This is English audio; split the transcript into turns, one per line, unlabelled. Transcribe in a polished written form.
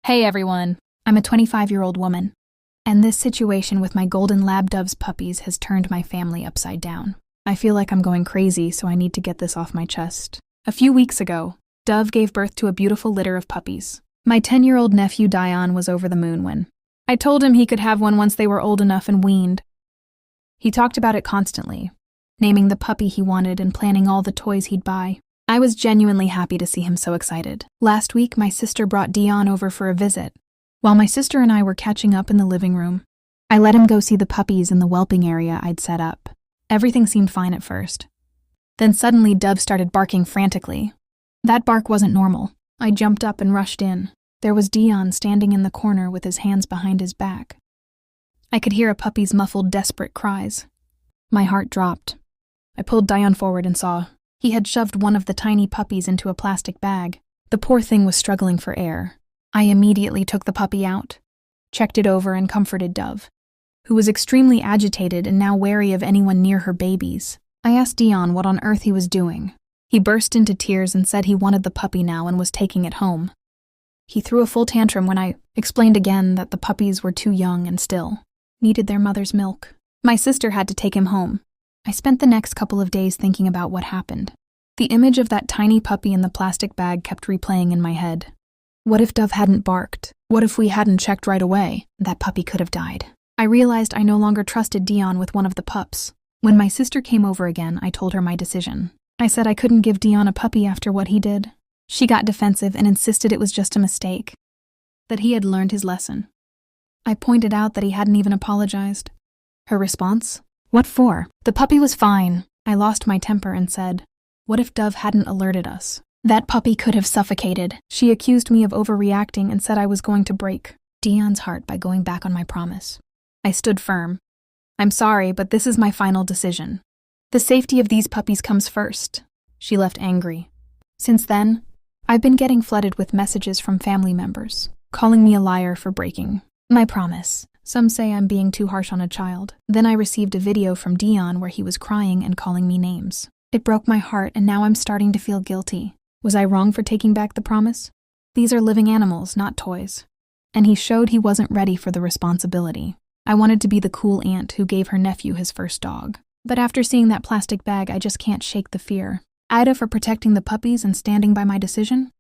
Hey everyone, I'm a 25-year-old woman, and this situation with my golden lab dove's puppies has turned my family upside down. I feel like I'm going crazy, so I need to get this off my chest. A few weeks ago, Dove gave birth to a beautiful litter of puppies. My 10-year-old nephew Dion was over the moon when I told him he could have one once they were old enough and weaned. He talked about it constantly, naming the puppy he wanted and planning all the toys he'd buy. I was genuinely happy to see him so excited. Last week, my sister brought Dion over for a visit. While my sister and I were catching up in the living room, I let him go see the puppies in the whelping area I'd set up. Everything seemed fine at first. Then suddenly Dove started barking frantically. That bark wasn't normal. I jumped up and rushed in. There was Dion standing in the corner with his hands behind his back. I could hear a puppy's muffled, desperate cries. My heart dropped. I pulled Dion forward and saw he had shoved one of the tiny puppies into a plastic bag. The poor thing was struggling for air. I immediately took the puppy out, checked it over, and comforted Dove, who was extremely agitated and now wary of anyone near her babies. I asked Dion what on earth he was doing. He burst into tears and said he wanted the puppy now and was taking it home. He threw a full tantrum when I explained again that the puppies were too young and still needed their mother's milk. My sister had to take him home. I spent the next couple of days thinking about what happened. The image of that tiny puppy in the plastic bag kept replaying in my head. What if Dove hadn't barked? What if we hadn't checked right away? That puppy could have died. I realized I no longer trusted Dion with one of the pups. When my sister came over again, I told her my decision. I said I couldn't give Dion a puppy after what he did. She got defensive and insisted it was just a mistake, that he had learned his lesson. I pointed out that he hadn't even apologized. Her response? What for? The puppy was fine. I lost my temper and said, what if Dove hadn't alerted us? That puppy could have suffocated. She accused me of overreacting and said I was going to break Dion's heart by going back on my promise. I stood firm. I'm sorry, but this is my final decision. The safety of these puppies comes first. She left angry. Since then, I've been getting flooded with messages from family members, calling me a liar for breaking my promise. Some say I'm being too harsh on a child. Then I received a video from Dion where he was crying and calling me names. It broke my heart, and now I'm starting to feel guilty. Was I wrong for taking back the promise? These are living animals, not toys. And he showed he wasn't ready for the responsibility. I wanted to be the cool aunt who gave her nephew his first dog. But after seeing that plastic bag, I just can't shake the fear. Ida for protecting the puppies and standing by my decision?